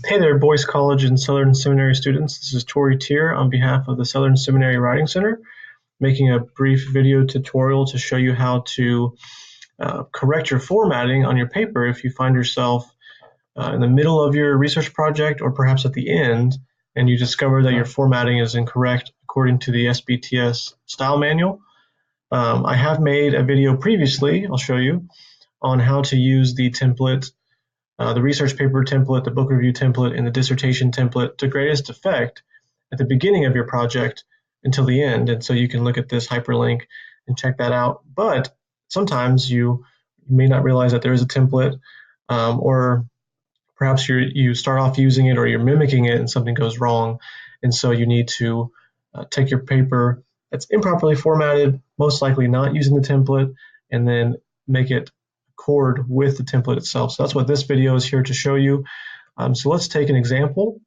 Hey there, Boyce College and Southern Seminary students. This is Tori Tier on behalf of the Southern Seminary Writing Center, making a brief video tutorial to show you how to correct your formatting on your paper if you find yourself in the middle of your research project or perhaps at the end and you discover that your formatting is incorrect according to the SBTS style manual. I have made a video previously, I'll show you, on how to use the template, the research paper template, the book review template, and the dissertation template to greatest effect at the beginning of your project until the end. And so you can look at this hyperlink and check that out. But sometimes you may not realize that there is a template, or perhaps you start off using it or you're mimicking it and something goes wrong. And so you need to take your paper that's improperly formatted, most likely not using the template, and then make it accord with the template itself. So that's what this video is here to show you. So let's take an example.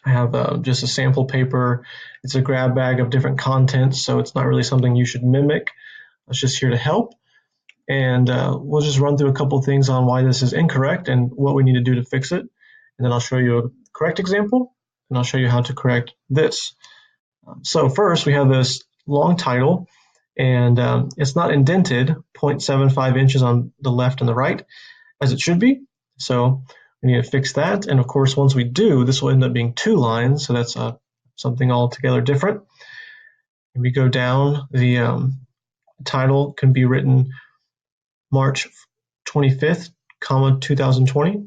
I have just a sample paper. It's a grab bag of different contents, so it's not really something you should mimic. It's just here to help. And we'll just run through a couple things on why this is incorrect and what we need to do to fix it. And then I'll show you a correct example, and I'll show you how to correct this. So first, we have this long title, and it's not indented 0.75 inches on the left and the right as it should be. So we need to fix that. And of course, once we do, this will end up being 2 lines. So that's something altogether different. And we go down, the title can be written March 25th, 2020.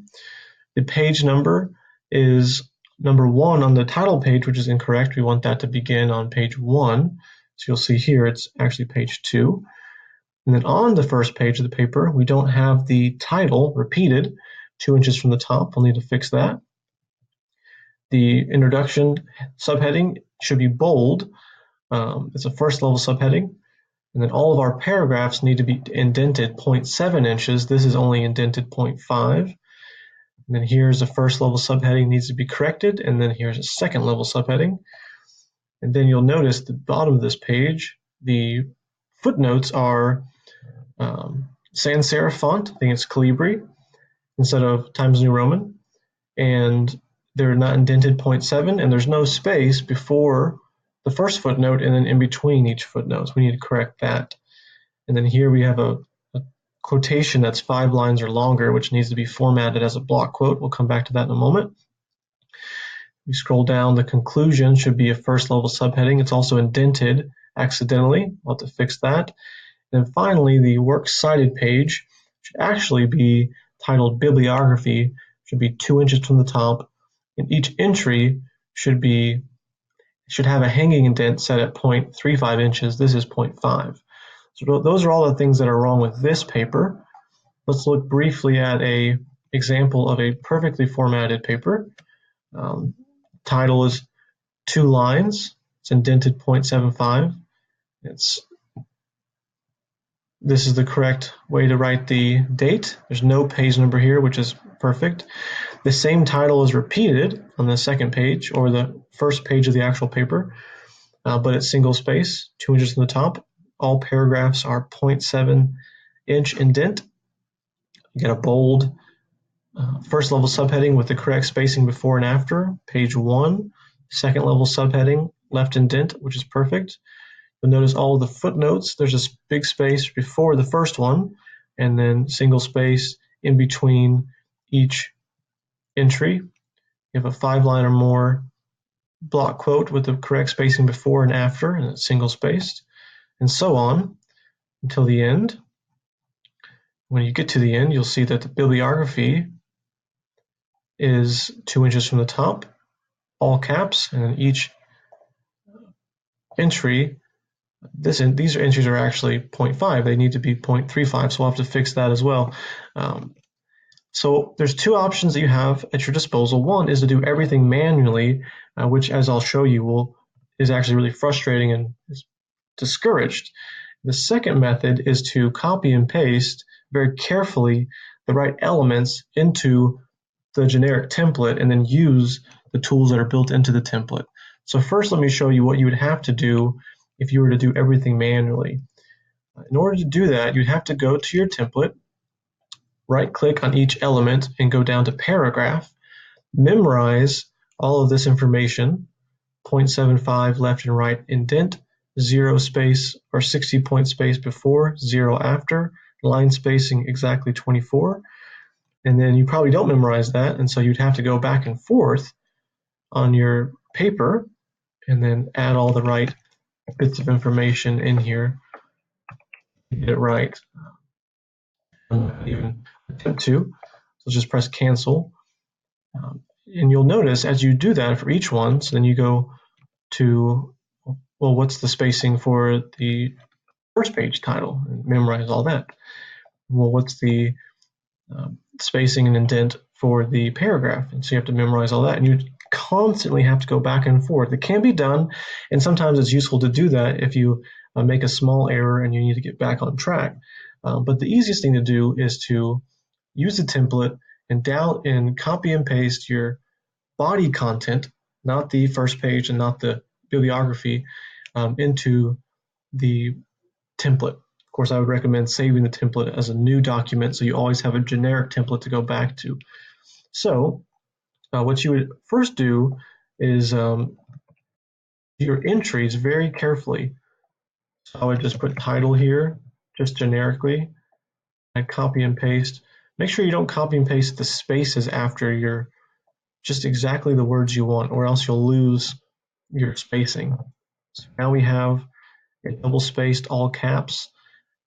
The page number is number 1 on the title page, which is incorrect. We want that to begin on page 1. So you'll see here it's actually page 2. And then on the first page of the paper, we don't have the title repeated 2 inches from the top. We'll need to fix that. The introduction subheading should be bold. It's a first level subheading. And then all of our paragraphs need to be indented 0.7 inches. This is only indented 0.5. And then here's the first level subheading needs to be corrected. And then here's a second level subheading. And then you'll notice the bottom of this page, the footnotes are sans serif font. I think it's Calibri instead of Times New Roman. And they're not indented 0.7, and there's no space before the first footnote and then in between each footnote. So we need to correct that. And then here we have a quotation that's 5 lines or longer, which needs to be formatted as a block quote. We'll come back to that in a moment. We scroll down, the conclusion should be a first level subheading. It's also indented accidentally. We'll have to fix that. And then finally, the works cited page should actually be titled Bibliography, should be 2 inches from the top, and each entry should have a hanging indent set at 0.35 inches. This is 0.5. So those are all the things that are wrong with this paper. Let's look briefly at an example of a perfectly formatted paper. Title is 2 lines. It's indented 0.75. This is the correct way to write the date. There's no page number here, which is perfect. The same title is repeated on the second page or the first page of the actual paper, but it's single space, 2 inches from the top. All paragraphs are 0.7 inch indent. You get a bold first level subheading with the correct spacing before and after, page 1. Second level subheading, left indent, which is perfect. You'll notice all of the footnotes, there's a big space before the first one, and then single space in between each entry. You have a 5-line or more block quote with the correct spacing before and after, and it's single spaced, and so on until the end. When you get to the end, you'll see that the bibliography is 2 inches from the top, all caps, and then each entry, these entries are actually 0.5. They need to be 0.35, so we'll have to fix that as well. So there's 2 options that you have at your disposal. One is to do everything manually, which, as I'll show you, is actually really frustrating and is discouraged. The second method is to copy and paste very carefully the right elements into the generic template and then use the tools that are built into the template. So first, let me show you what you would have to do if you were to do everything manually. In order to do that, you'd have to go to your template, right-click on each element and go down to Paragraph. memorize all of this information, 0.75 left and right indent, 0 space or 60 point space before, 0 after, line spacing exactly 24. And then you probably don't memorize that, and so you'd have to go back and forth on your paper and then add all the right bits of information in here to get it right. I'm not even attempt to, so just press cancel. And you'll notice as you do that for each one, so then you go to, well, what's the spacing for the first page title, and memorize all that. Well, what's the spacing and indent for the paragraph? And so you have to memorize all that, and you constantly have to go back and forth. It can be done, and sometimes it's useful to do that if you make a small error and you need to get back on track. But the easiest thing to do is to use the template and copy and paste your body content, not the first page and not the bibliography, into the template. Of course, I would recommend saving the template as a new document so you always have a generic template to go back to. So what you would first do is your entries very carefully. So I would just put title here, just generically. I copy and paste. Make sure you don't copy and paste the spaces after your just exactly the words you want, or else you'll lose your spacing. So now we have a double spaced all caps,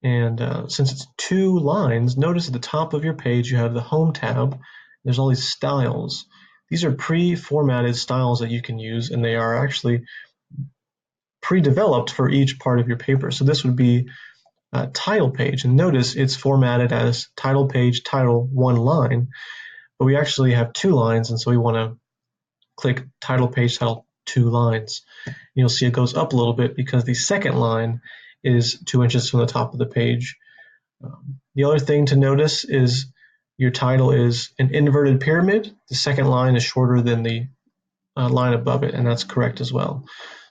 and since it's 2 lines, notice at the top of your page you have the home tab. There's all these styles. These are pre-formatted styles that you can use, and they are actually pre-developed for each part of your paper. So this would be title page, and notice it's formatted as title page, title, 1 line, but we actually have 2 lines, and so we want to click title page, title, 2 lines. And you'll see it goes up a little bit because the second line is 2 inches from the top of the page. The other thing to notice is your title is an inverted pyramid. The second line is shorter than the line above it, and that's correct as well.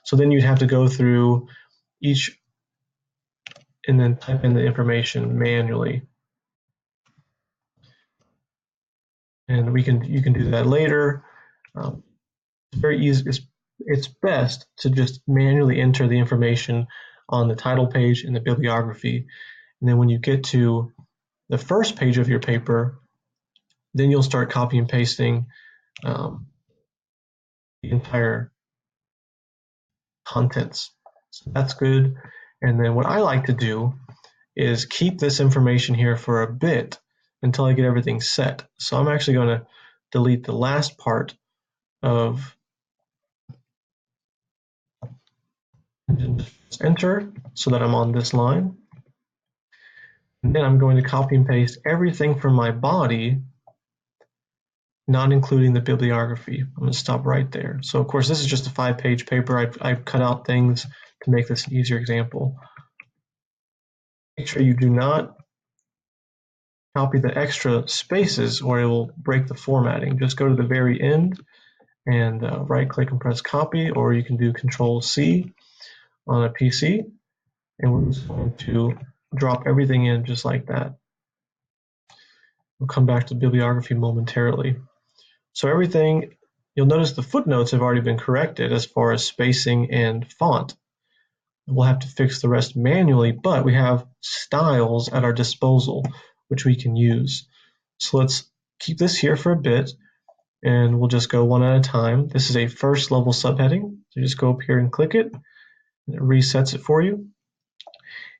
So then you'd have to go through each and then type in the information manually. And you can do that later. It's very easy. It's best to just manually enter the information on the title page and the bibliography. And then when you get to the first page of your paper, then you'll start copy and pasting the entire contents. So that's good. And then what I like to do is keep this information here for a bit until I get everything set. So I'm actually going to delete the last part of enter so that I'm on this line. And then I'm going to copy and paste everything from my body, not including the bibliography. I'm going to stop right there. So of course this is just a 5-page paper. I've cut out things to make this an easier example. Make sure you do not copy the extra spaces or it will break the formatting. Just go to the very end and right click and press copy, or you can do Control-C on a PC, and we're just going to drop everything in just like that. We'll come back to bibliography momentarily. So everything, you'll notice the footnotes have already been corrected as far as spacing and font. We'll have to fix the rest manually, but we have styles at our disposal, which we can use. So let's keep this here for a bit, and we'll just go one at a time. This is a first level subheading. So just go up here and click it, and it resets it for you.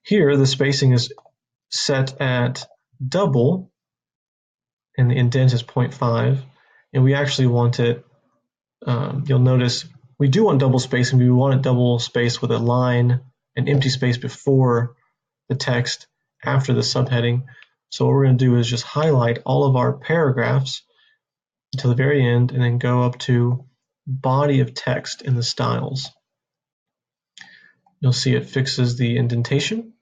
Here, the spacing is set at double, and the indent is 0.5, and we actually want it, you'll notice we do want double spacing, but we want it double space with a line, an empty space before the text after the subheading. So what we're going to do is just highlight all of our paragraphs until the very end and then go up to body of text in the styles. You'll see it fixes the indentation.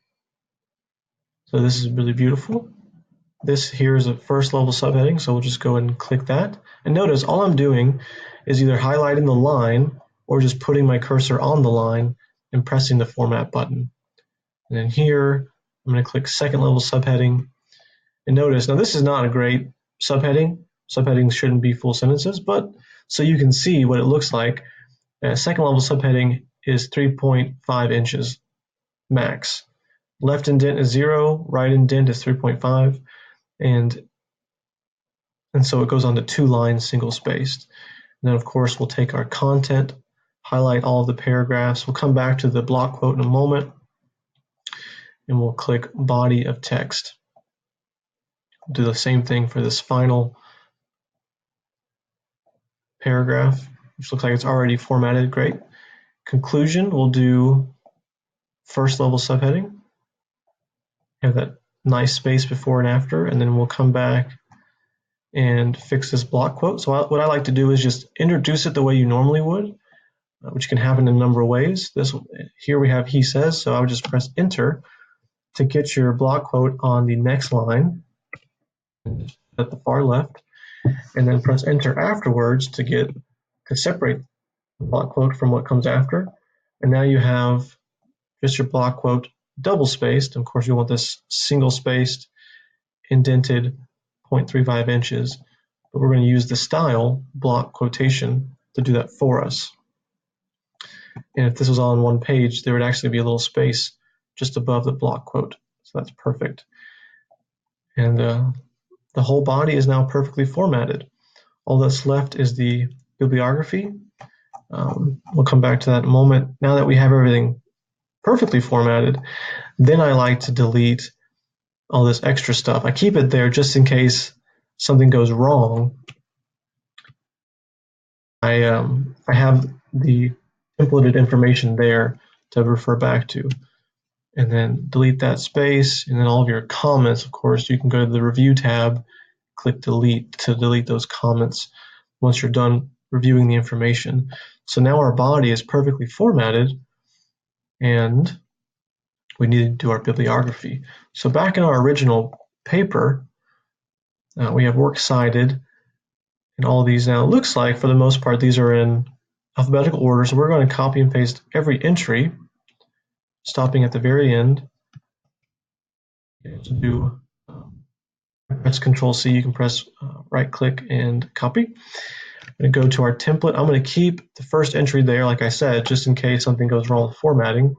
So this is really beautiful. This here is a first level subheading, so we'll just go ahead and click that. And notice all I'm doing is either highlighting the line or just putting my cursor on the line and pressing the format button. And then here, I'm going to click second level subheading. And notice, now this is not a great subheading. Subheadings shouldn't be full sentences, but so you can see what it looks like. Second level subheading is 3.5 inches max. Left indent is 0, right indent is 3.5, and so it goes on to 2 lines single spaced. And then of course we'll take our content, highlight all of the paragraphs. We'll come back to the block quote in a moment, and we'll click body of text. We'll do the same thing for this final paragraph, which looks like it's already formatted. Great. Conclusion, we'll do first level subheading. Have that nice space before and after, and then we'll come back and fix this block quote. So what I like to do is just introduce it the way you normally would, which can happen in a number of ways. Here we have he says, so I would just press enter to get your block quote on the next line at the far left, and then press enter afterwards to separate the block quote from what comes after. And now you have just your block quote double spaced. Of course, you want this single spaced, indented 0.35 inches, but we're going to use the style block quotation to do that for us. And if this was all on one page, there would actually be a little space just above the block quote. So that's perfect. And the whole body is now perfectly formatted. All that's left is the bibliography. We'll come back to that in a moment. Now that we have everything perfectly formatted, then I like to delete all this extra stuff. I keep it there just in case something goes wrong. I have the templated information there to refer back to. And then delete that space, and then all of your comments, of course, you can go to the review tab, click delete to delete those comments once you're done reviewing the information. So now our body is perfectly formatted, and we need to do our bibliography. So back in our original paper, we have works cited, and all of these now, it looks like for the most part these are in alphabetical order, so we're going to copy and paste every entry, stopping at the very end. To do press Control C, you can press right click and copy. I'm going to go to our template. I'm going to keep the first entry there, like I said, just in case something goes wrong with formatting.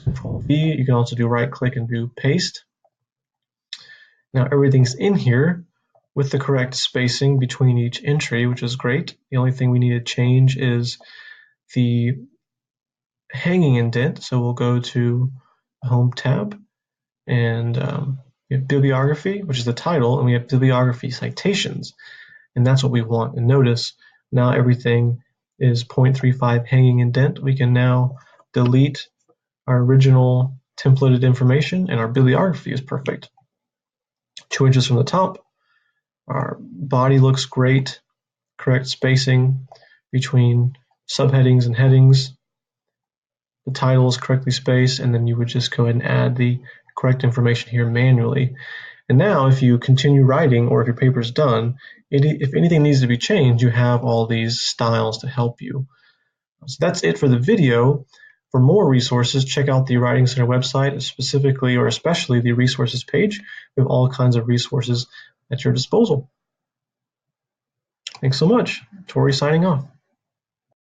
Control V, you can also do right click and do paste. Now everything's in here with the correct spacing between each entry, which is great. The only thing we need to change is the hanging indent. So we'll go to the Home tab, and we have bibliography, which is the title, and we have bibliography citations, and that's what we want. And notice now everything is 0.35 hanging indent. We can now delete our original templated information, and our bibliography is perfect. 2 inches from the top. Our body looks great, correct spacing between subheadings and headings. The title is correctly spaced, and then you would just go ahead and add the correct information here manually. And now if you continue writing, or if your paper is done, if anything needs to be changed, you have all these styles to help you. So that's it for the video. For more resources, check out the Writing Center website, specifically or especially the resources page. We have all kinds of resources at your disposal. Thanks so much. Tori signing off.